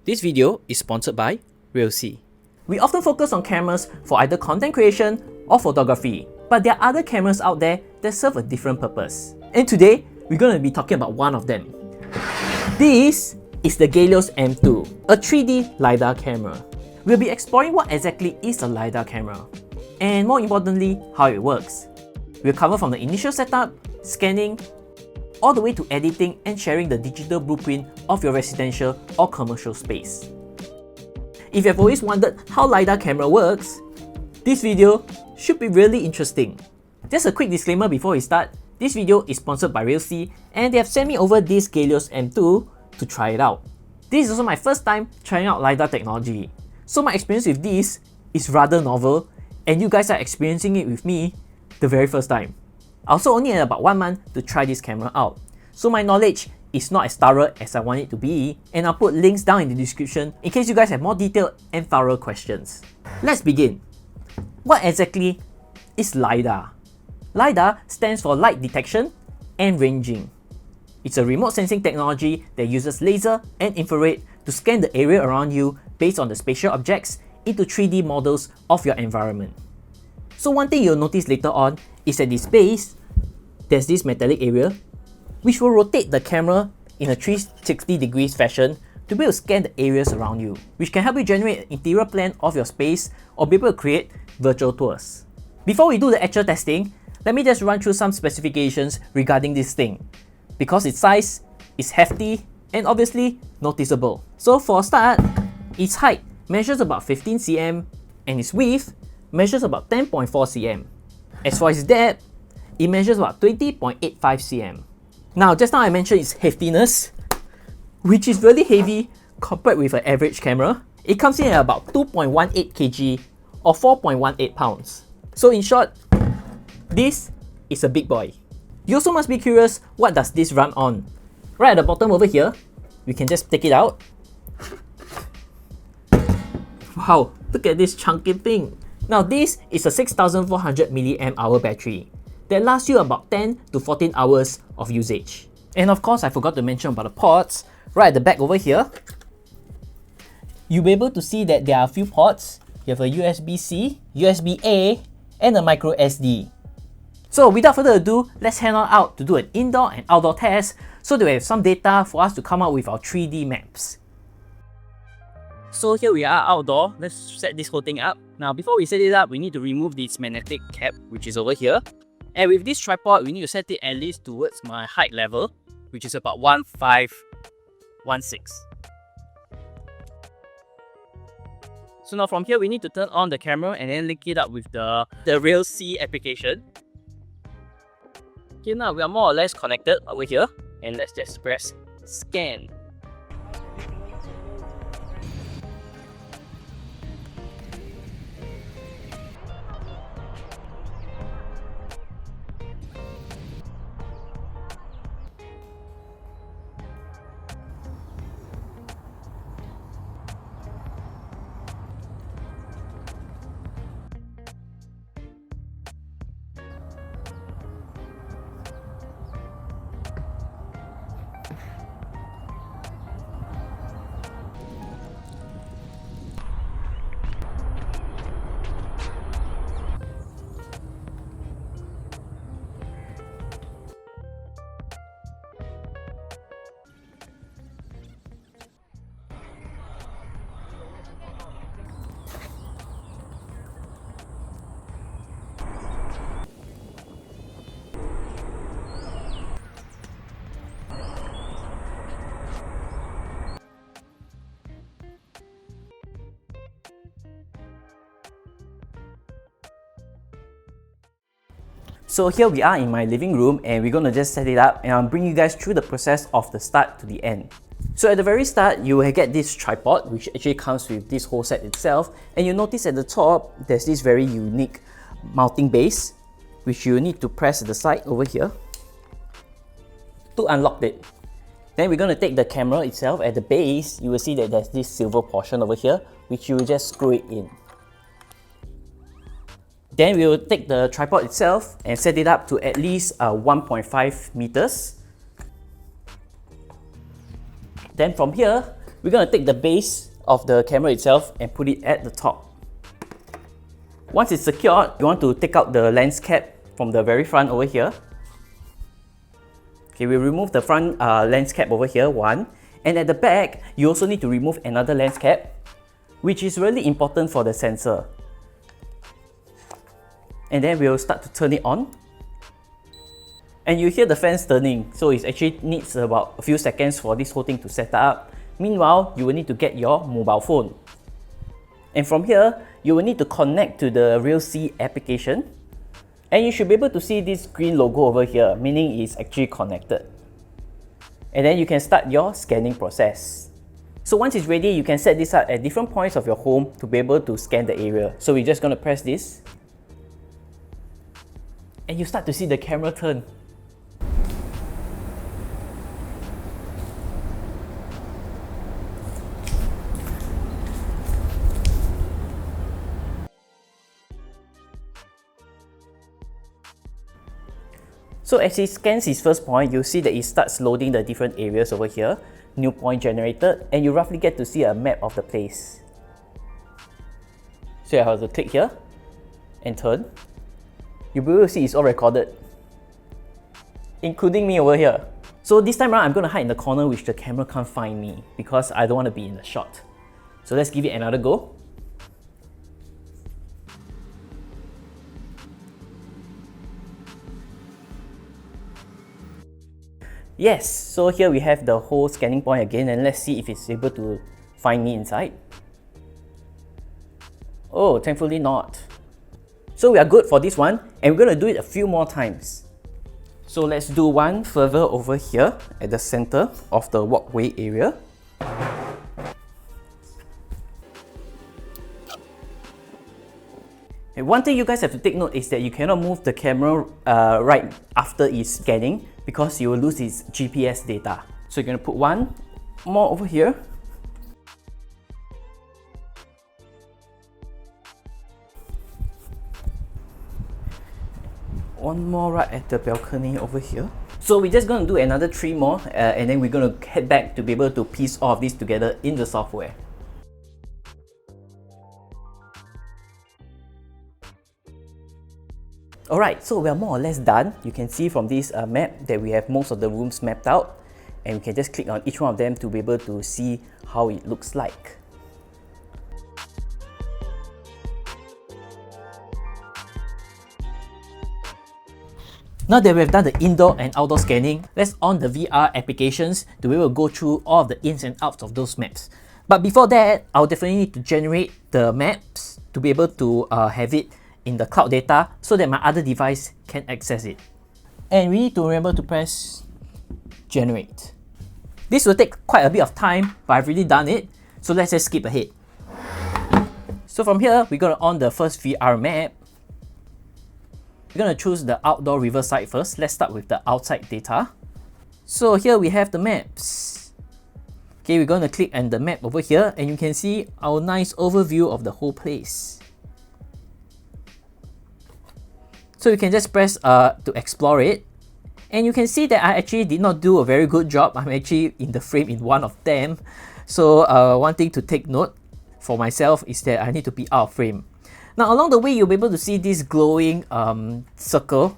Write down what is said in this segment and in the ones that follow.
This video is sponsored by REALSEE. We often focus on cameras for either content creation or photography, but there are other cameras out there that serve a different purpose. And today, we're going to be talking about one of them. This is the Galois M2, a 3D LiDAR camera. We'll be exploring what exactly is a LiDAR camera, and more importantly, how it works. We'll cover from the initial setup, scanning, all the way to editing and sharing the digital blueprint of your residential or commercial space. If you have always wondered how LiDAR camera works, this video should be really interesting. Just a quick disclaimer before we start, this video is sponsored by REALSEE and they have sent me over this Galois M2 to try it out. This is also my first time trying out LiDAR technology, so my experience with this is rather novel and you guys are experiencing it with me the very first time. I also only had about 1 month to try this camera out, so my knowledge is not as thorough as I want it to be, and I'll put links down in the description in case you guys have more detailed and thorough questions. Let's begin. What exactly is LiDAR? LiDAR stands for Light Detection and Ranging. It's a remote sensing technology that uses laser and infrared to scan the area around you based on the spatial objects into 3D models of your environment. So one thing you'll notice later on is at this base, there's this metallic area which will rotate the camera in a 360 degrees fashion to be able to scan the areas around you, which can help you generate an interior plan of your space or be able to create virtual tours. Before we do the actual testing, let me just run through some specifications regarding this thing, because its size is hefty and obviously noticeable. So for a start, its height measures about 15 cm and its width measures about 10.4 cm. As for its depth, it measures about 20.85 cm. Now, just now I mentioned its heftiness, which is really heavy compared with an average camera. It comes in at about 2.18 kg or 4.18 pounds. So in short, this is a big boy. You also must be curious, what does this run on? Right at the bottom over here, we can just take it out. Wow, look at this chunky thing. Now this is a 6400 mAh battery that lasts you about 10 to 14 hours of usage. And of course, I forgot to mention about the ports. Right at the back over here, you'll be able to see that there are a few ports. You have a USB-C, USB-A, and a micro SD. So without further ado, let's head on out to do an indoor and outdoor test so that we have some data for us to come up with our 3D maps. So here we are outdoor. Let's set this whole thing up. Now before we set it up, we need to remove this magnetic cap, which is over here. And with this tripod, we need to set it at least towards my height level, which is about 1516. So now from here, we need to turn on the camera and then link it up with the REALSEE application. Okay, now we are more or less connected over here. And let's just press scan. So here we are in my living room and we're going to just set it up and I'll bring you guys through the process of the start to the end. So at the very start, you will get this tripod which actually comes with this whole set itself, and you notice at the top there's this very unique mounting base which you need to press at the side over here to unlock it. Then we're going to take the camera itself. At the base, you will see that there's this silver portion over here which you will just screw it in. Then we will take the tripod itself and set it up to at least 1.5 meters. Then from here, we're going to take the base of the camera itself and put it at the top. Once it's secured, you want to take out the lens cap from the very front over here. Okay, we remove the front lens cap over here, one. And at the back, you also need to remove another lens cap, which is really important for the sensor. And then we'll start to turn it on. And you hear the fans turning, so it actually needs about a few seconds for this whole thing to set up. Meanwhile, you will need to get your mobile phone. And from here, you will need to connect to the REALSEE application. And you should be able to see this green logo over here, meaning it's actually connected. And then you can start your scanning process. So once it's ready, you can set this up at different points of your home to be able to scan the area. So we're just going to press this. And you start to see the camera turn. So as he scans his first point, you'll see that it starts loading the different areas over here, new point generated, and you roughly get to see a map of the place. So you have to click here and turn. You'll be able to see it's all recorded, including me over here. So this time around, I'm going to hide in the corner which the camera can't find me because I don't want to be in the shot. So let's give it another go. Yes, so here we have the whole scanning point again, and let's see if it's able to find me inside. Oh, thankfully not. So we are good for this one, and we're going to do it a few more times. So let's do one further over here at the center of the walkway area. And one thing you guys have to take note is that you cannot move the camera right after it's scanning because you will lose its GPS data. So you're going to put one more over here. One more right at the balcony over here. So we're just going to do another 3 more and then we're going to head back to be able to piece all of this together in the software. Alright, so we are more or less done. You can see from this map that we have most of the rooms mapped out, and we can just click on each one of them to be able to see how it looks like. Now that we've done the indoor and outdoor scanning, let's on the VR applications to be able to go through all of the ins and outs of those maps. But before that, I'll definitely need to generate the maps to be able to have it in the cloud data so that my other device can access it. And we need to remember to press generate. This will take quite a bit of time, but I've already done it, so let's just skip ahead. So from here, we're going to on the first VR map. We're going to choose the outdoor riverside first. Let's start with the outside data. So here we have the maps. Okay, we're going to click on the map over here, and you can see our nice overview of the whole place. So you can just press to explore it, and you can see that I actually did not do a very good job. I'm actually in the frame in one of them. So one thing to take note for myself is that I need to be out of frame. Now along the way, you'll be able to see this glowing circle,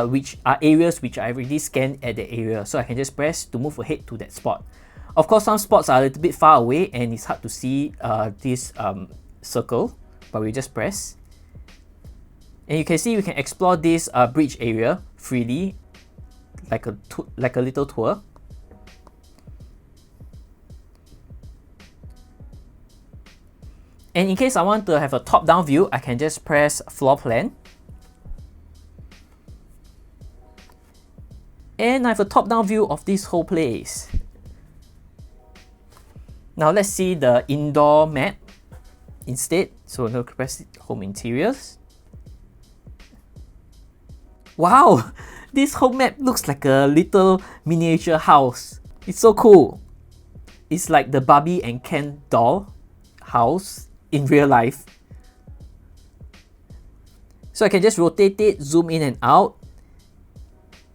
which are areas which I already scanned at the area. So I can just press to move ahead to that spot. Of course, some spots are a little bit far away and it's hard to see this circle, but we just press. And you can see we can explore this bridge area freely, like a little tour. And in case I want to have a top-down view, I can just press floor plan. And I have a top-down view of this whole place. Now let's see the indoor map instead. So I'm going to press home interiors. Wow, this whole map looks like a little miniature house. It's so cool. It's like the Barbie and Ken doll house in real life. So I can just rotate it, zoom in and out.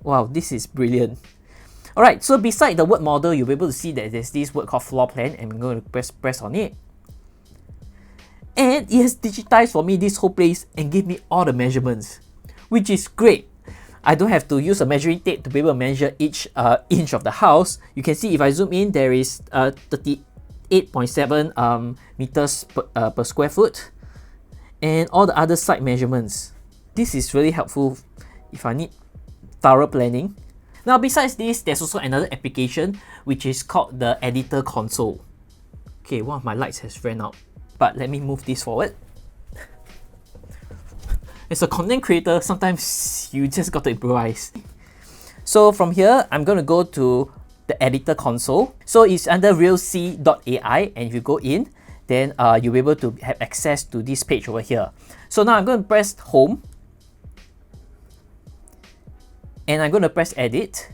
Wow, this is brilliant. Alright, so beside the word model, you'll be able to see that there's this word called floor plan, and I'm going to press on it. And it has digitized for me this whole place and give me all the measurements, which is great. I don't have to use a measuring tape to be able to measure each inch of the house. You can see if I zoom in, there is 38.7 meters per square foot, and all the other side measurements. This is really helpful if I need thorough planning. Now besides this, there's also another application which is called the editor console. Okay, one of my lights has ran out, but let me move this forward. As a content creator, sometimes you just got to improvise. So from here, I'm going to go to the editor console. So it's under REALSEE.ai, and if you go in, then you'll be able to have access to this page over here. So now I'm going to press home, and I'm going to press edit,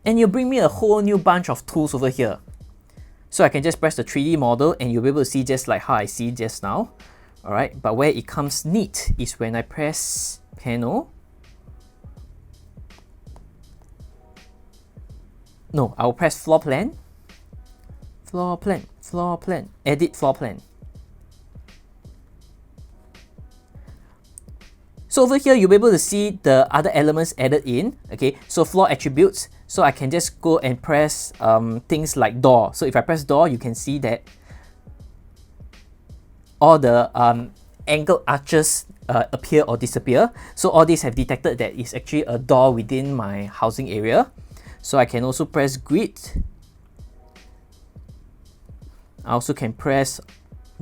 and you'll bring me a whole new bunch of tools over here. So I can just press the 3D model, and you'll be able to see just like how I see just now. Alright, but where it comes neat is when I press panel. No, I'll press floor plan, floor plan, floor plan, edit floor plan. So over here, you'll be able to see the other elements added in. Okay, so floor attributes. So I can just go and press things like door. So if I press door, you can see that all the angled arches appear or disappear. So all these have detected that it's actually a door within my housing area. So I can also press grid. I also can press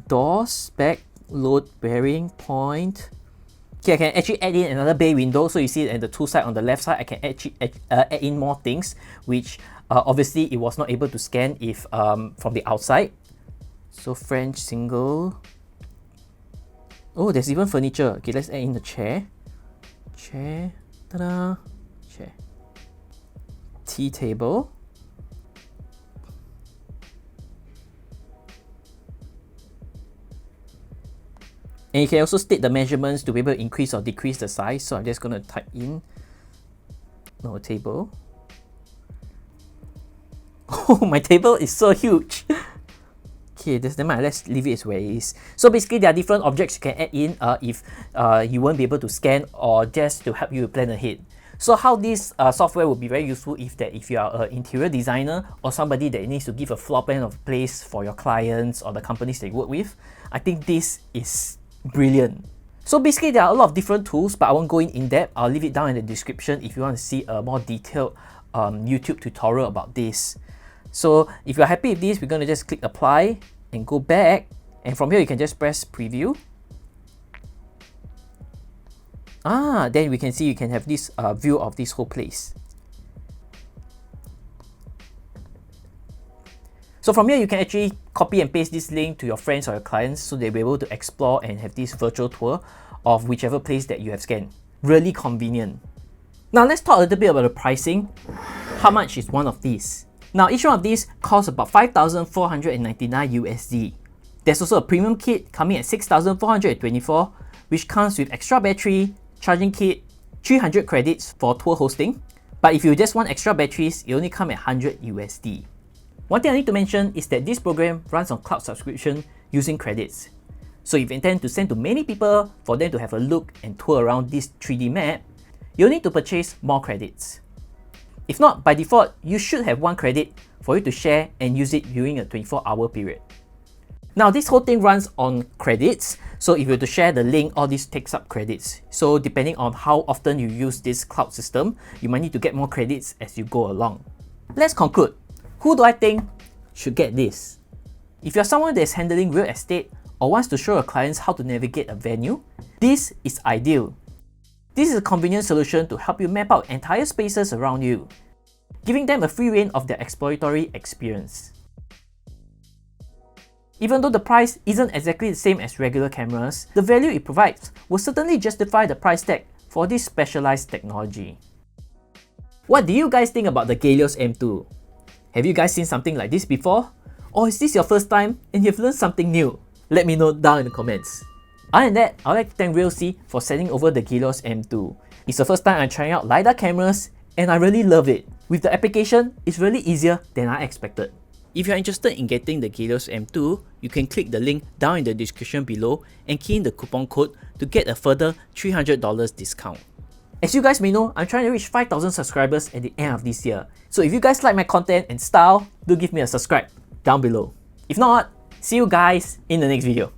doors, back, load, bearing, point. Okay, I can actually add in another bay window. So you see at the tool side on the left side, I can actually add in more things, which obviously it was not able to scan if from the outside. So French single. Oh, there's even furniture. Okay, let's add in the chair. Chair. Ta-da. Chair. Tea table. And you can also state the measurements to be able to increase or decrease the size. So I'm just going to type in no table. Oh, my table is so huge. Okay, never mind, let's leave it as where it is. So basically, there are different objects you can add in if you won't be able to scan, or just to help you plan ahead. So how this software will be very useful if you are an interior designer or somebody that needs to give a floor plan of place for your clients or the companies they work with. I think this is brilliant. So basically, there are a lot of different tools, but I won't go in depth. I'll leave it down in the description if you want to see a more detailed YouTube tutorial about this. So if you're happy with this, we're going to just click apply and go back, and from here you can just press preview. Then we can see you can have this view of this whole place. So from here you can actually copy and paste this link to your friends or your clients, so they'll be able to explore and have this virtual tour of whichever place that you have scanned. Really convenient. Now let's talk a little bit about the pricing. How much is one of these? Now each one of these costs about 5,499 USD. There's also a premium kit coming at 6,424, which comes with extra battery, charging kit, 300 credits for tour hosting. But if you just want extra batteries, it only comes at 100 USD. One thing I need to mention is that this program runs on cloud subscription using credits. So if you intend to send to many people for them to have a look and tour around this 3D map, you'll need to purchase more credits. If not, by default, you should have 1 credit for you to share and use it during a 24-hour period. Now this whole thing runs on credits, so if you were to share the link, all this takes up credits. So depending on how often you use this cloud system, you might need to get more credits as you go along. Let's conclude. Who do I think should get this? If you're someone that is handling real estate or wants to show your clients how to navigate a venue, this is ideal. This is a convenient solution to help you map out entire spaces around you, giving them a free rein of their exploratory experience. Even though the price isn't exactly the same as regular cameras, the value it provides will certainly justify the price tag for this specialized technology. What do you guys think about the Galois M2? Have you guys seen something like this before? Or is this your first time and you've learned something new? Let me know down in the comments. Other than that, I'd like to thank REALSEE for sending over the Galois M2. It's the first time I'm trying out LiDAR cameras, and I really love it. With the application, it's really easier than I expected. If you're interested in getting the Galois M2, you can click the link down in the description below and key in the coupon code to get a further $300 discount. As you guys may know, I'm trying to reach 5,000 subscribers at the end of this year. So if you guys like my content and style, do give me a subscribe down below. If not, see you guys in the next video.